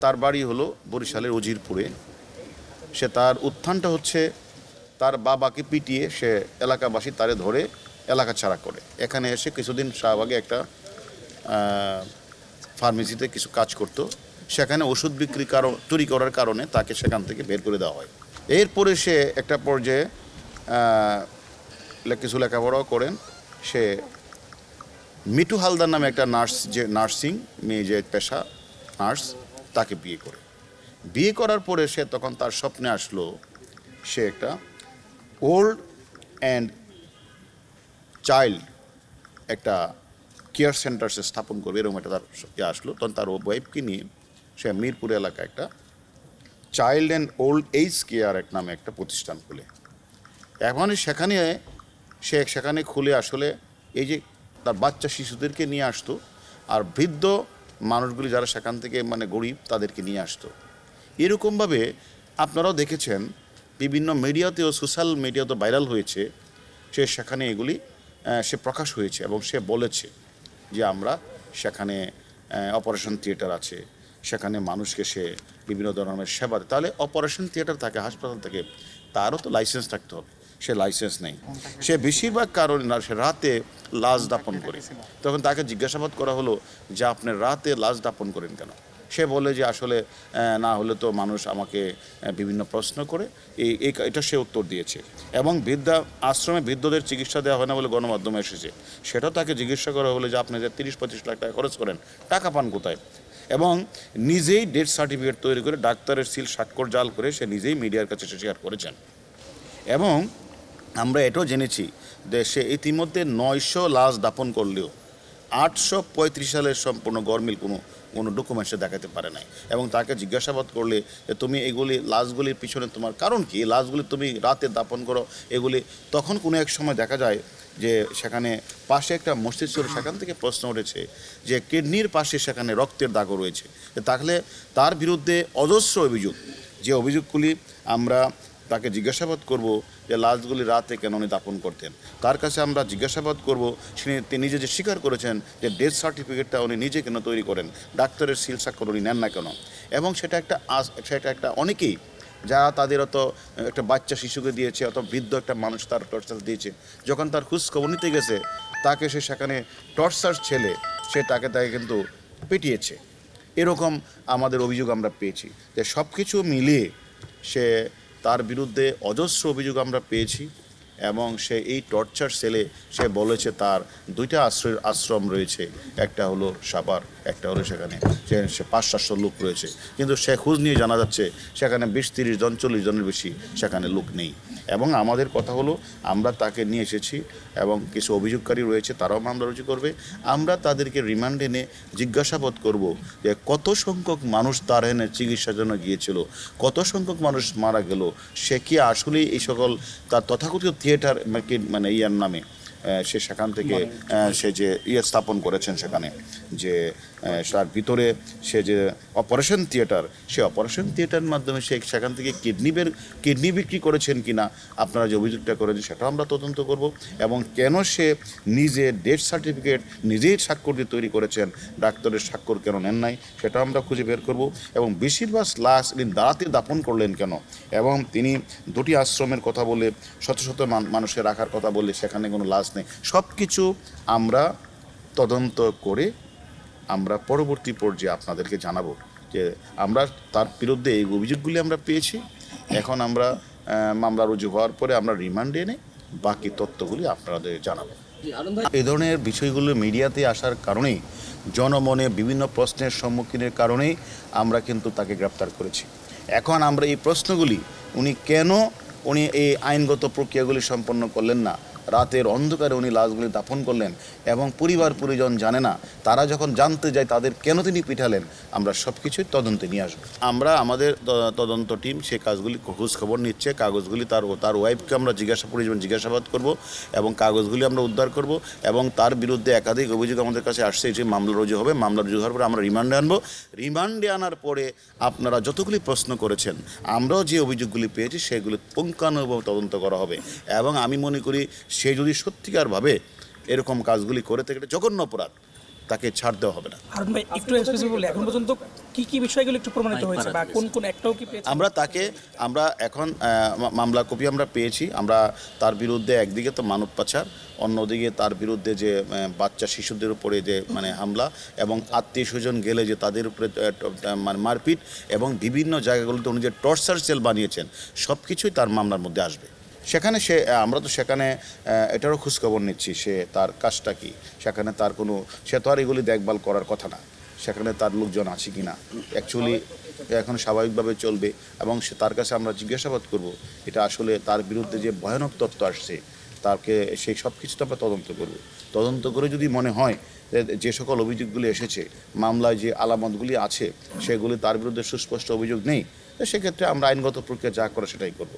তার বাড়ি হলো বরিশালের উজিরপুরে। সে তার উত্থানটা হচ্ছে তার বাবাকে পিটিয়ে সে এলাকাবাসী তারে ধরে এলাকা ছাড়া করে এখানে এসে কিছুদিন শাহবাগে একটা ফার্মেসিতে কিছু কাজ করত। সেখানে ওষুধ বিক্রি তৈরি করার কারণে তাকে সেখান থেকে বের করে দেওয়া হয়। এরপরে সে একটা পর্যায়ে কিছু লেখাপড়াও করেন। সে মিঠু হালদার নামে একটা নার্স, যে নার্সিং মেয়ে, যে পেশা নার্স, তাকে বিয়ে করার পরে সে তখন তার স্বপ্নে আসলো সে একটা ওল্ড অ্যান্ড চাইল্ড একটা কেয়ার সেন্টার সে স্থাপন করবে, এরকম একটা তার আসলো। তখন তার ওয়াইফকে নিয়ে সে মিরপুর এলাকায় একটা child and old age care এক নামে একটা প্রতিষ্ঠান খুলে। এখন সেখানে খুলে আসলে এই যে তার বাচ্চা শিশুদেরকে নিয়ে আসতো, আর বৃদ্ধ মানুষগুলি যারা সেখান থেকে মানে গরিব তাদেরকে নিয়ে আসতো। এরকমভাবে আপনারাও দেখেছেন বিভিন্ন মিডিয়াতেও, সোশ্যাল মিডিয়াতেও ভাইরাল হয়েছে। সেখানে এগুলি সে প্রকাশ হয়েছে এবং সে বলেছে যে আমরা সেখানে অপারেশন থিয়েটার আছে, সেখানে মানুষকে সে বিভিন্ন ধরনের সেবা দেয়। তাহলে অপারেশন থিয়েটার থাকে, হাসপাতাল থাকে, তারও তো লাইসেন্স থাকতে হবে। সে লাইসেন্স নেই। সে বেশিরভাগ কারণে না, সে রাতে লাশ দাপন করে। তখন তাকে জিজ্ঞাসাবাদ করা হলো যে আপনি রাতে লাশ দাপন করেন কেন? সে বলে যে আসলে না হলে তো মানুষ আমাকে বিভিন্ন প্রশ্ন করে, এটা সে উত্তর দিয়েছে। এবং আশ্রমে বৃদ্ধদের চিকিৎসা দেওয়া হয় না বলে গণমাধ্যমে এসেছে, সেটাও তাকে জিজ্ঞাসা করা হলো যে আপনি যে 30-35 লাখ টাকা খরচ করেন, টাকা পান কোথায়? এবং নিজেই ডেথ সার্টিফিকেট তৈরি করে ডাক্তারের সিল স্বাক্ষর জাল করে সে নিজেই মিডিয়ার কাছে সে শেয়ার করেছেন। এবং আমরা এটাও জেনেছি যে সে ইতিমধ্যে 900 লাশ দাপন করলেও 835 সালের সম্পূর্ণ গরমিল কোনো ডকুমেন্টসে দেখাতে পারে নাই। এবং তাকে জিজ্ঞাসাবাদ করলে যে তুমি এগুলি লাশগুলির পিছনে তোমার কারণ কি, এই লাশগুলি তুমি রাতে দাপন করো এগুলি, তখন কোনো এক সময় দেখা যায় যে সেখানে পাশে একটা মসজিদ ছিল, সেখান থেকে প্রশ্ন উঠেছে যে কিডনির পাশে সেখানে রক্তের দাগও রয়েছে। তাহলে তার বিরুদ্ধে অজস্র অভিযোগ, যে অভিযোগগুলি আমরা তাকে জিজ্ঞাসাবাদ করব যে লাশগুলি রাতে কেন উনি দাপন করতেন। তার কাছে আমরা জিজ্ঞাসাবাদ করব তিনি নিজে যে স্বীকার করেছেন যে ডেথ সার্টিফিকেটটা উনি নিজে কেন তৈরি করেন, ডাক্তারের সিল স্বাক্ষর উনি নেন না কেন। এবং সেটা একটা অনেকেই যারা তাদের অত একটা বাচ্চা শিশুকে দিয়েছে, অত বৃদ্ধ একটা মানুষ তার টর্চার দিয়েছে, যখন তার খোঁজ খবর নিতে গেছে তাকে সে সেখানে টর্চার ছেলে সে তাকে কিন্তু পিটিয়েছে। এরকম আমাদের অভিযোগ আমরা পেয়েছি। যে সব কিছু মিলিয়ে তার বিরুদ্ধে অজস্র অভিযোগ আমরা পেয়েছি। এবং সে এই টর্চার সেলে সে বলেছে তার 2টা আশ্রম রয়েছে, একটা হলো সাভার, একটা হলো সেখানে সে 500-700 লোক রয়েছে। কিন্তু সে খোঁজ নিয়ে জানা যাচ্ছে সেখানে 20-30 জন 40 জনের বেশি সেখানে লোক নেই। এবং আমাদের কথা হলো আমরা তাকে নিয়ে এসেছি এবং কিছু অভিযোগকারী রয়েছে, তারাও মামলা রুজু করবে। আমরা তাদেরকে রিমান্ড এনে জিজ্ঞাসাবাদ করব যে কত সংখ্যক মানুষ তার এনে চিকিৎসার জন্য গিয়েছিল, কত সংখ্যক মানুষ মারা গেল, সে কি আসলেই এই সকল তার তথাকথিত থিয়েটার মানে ইয়ার নামে সে সেখান থেকে সে যে স্থাপন করেছেন, সেখানে যে তার ভিতরে সে যে অপারেশন থিয়েটার, সে অপারেশন থিয়েটারের মাধ্যমে সে সেখান থেকে কিডনি বিক্রি করেছেন কিনা আপনারা যে অভিযোগটা করেছেন সেটাও আমরা তদন্ত করব। এবং কেন সে নিজে ডেথ সার্টিফিকেট নিজেই স্বাক্ষর দিয়ে তৈরি করেছেন, ডাক্তারের স্বাক্ষর কেন নেন নাই, সেটাও আমরা খুঁজে বের করব। এবং বেশিরভাগ লাশ তিনি দাঁড়াতে দাপন করলেন কেন, এবং তিনি 2টি আশ্রমের কথা বলে শত শত মানুষের রাখার কথা বললে সেখানে কোনো লাশ নেই, সব কিছু আমরা তদন্ত করে আমরা পরবর্তী পর্যায়ে আপনাদেরকে জানাবো যে আমরা তার বিরুদ্ধে এই অভিযোগগুলি আমরা পেয়েছি। এখন আমরা মামলা রুজু হওয়ার পরে আমরা রিমান্ডে এনে বাকি তথ্যগুলি আপনাদের জানাবো। এই ধরনের বিষয়গুলো মিডিয়াতে আসার কারণেই, জনমনে বিভিন্ন প্রশ্নের সম্মুখীনের কারণেই আমরা কিন্তু তাকে গ্রেপ্তার করেছি। এখন আমরা এই প্রশ্নগুলি উনি এই আইনগত প্রক্রিয়াগুলি সম্পন্ন করলেন না, রাতের অন্ধকারে উনি লাশগুলি দাফন করলেন এবং পরিজন জানে না, তারা যখন জানতে যায় তাদের কেন তিনি পিটালেন, আমরা সব কিছুই তদন্তে নিয়ে আসবো। আমরা আমাদের তদন্ত টিম সে কাজগুলি খোঁজ খবর নিচ্ছে, কাগজগুলি তার ওয়াইফকে আমরা জিজ্ঞাসাবাদ করব এবং কাগজগুলি আমরা উদ্ধার করব। এবং তার বিরুদ্ধে একাধিক অভিযোগ আমাদের কাছে আসছে, যে মামলা রুজু হবে, মামলা রুজু হওয়ার পরে আমরা রিমান্ডে আনবো। রিমান্ডে আনার পরে আপনারা যতগুলি প্রশ্ন করেছেন, আমরাও যে অভিযোগগুলি পেয়েছি সেগুলি পুঙ্খানুপুঙ্খভাবে তদন্ত করা হবে। এবং আমি মনে করি সে যদি সত্যিকারভাবে এরকম কাজগুলি করে থাকে, এটা জঘন্য অপরাধ, তাকে ছাড় দেওয়া হবে না। হারুন ভাই একটু স্পেসিফিক বলে এখন পর্যন্ত কি বিষয়গুলো একটু প্রমাণিত হয়েছে বা কোন একটাও কি পেয়েছে? আমরা এখন মামলা কপি আমরা পেয়েছি। আমরা তার বিরুদ্ধে একদিকে তো মানব পাচার, অন্যদিকে তার বিরুদ্ধে যে বাচ্চা শিশুদের উপরে যে হামলা এবং আত্মীয় স্বজন গেলে যে তাদের উপরে মারপিট এবং বিভিন্ন জায়গাগুলোতে উনি যে টর্চার সেল বানিয়েছেন সব কিছুই তার মামলার মধ্যে আসবে। সেখানে আমরা তো সেখানে এটারও খোঁজখবর নিচ্ছি সে তার কাজটা কি, সেখানে তার সে তো আর এগুলি দেখভাল করার কথা না, সেখানে তার লোকজন আছে কি না অ্যাকচুয়ালি এখন স্বাভাবিকভাবে চলবে এবং তার কাছে আমরা জিজ্ঞাসাবাদ করব এটা আসলে তার বিরুদ্ধে যে ভয়ানক তথ্য আসছে তাকে সেই সব কিছু তো আমরা তদন্ত করে যদি মনে হয় যে সকল অভিযোগগুলি এসেছে মামলায় যে আলামতগুলি আছে সেগুলি তার বিরুদ্ধে সুস্পষ্ট অভিযোগ নেই, সেক্ষেত্রে আমরা আইনগত প্রক্রিয়া যা করে সেটাই করব।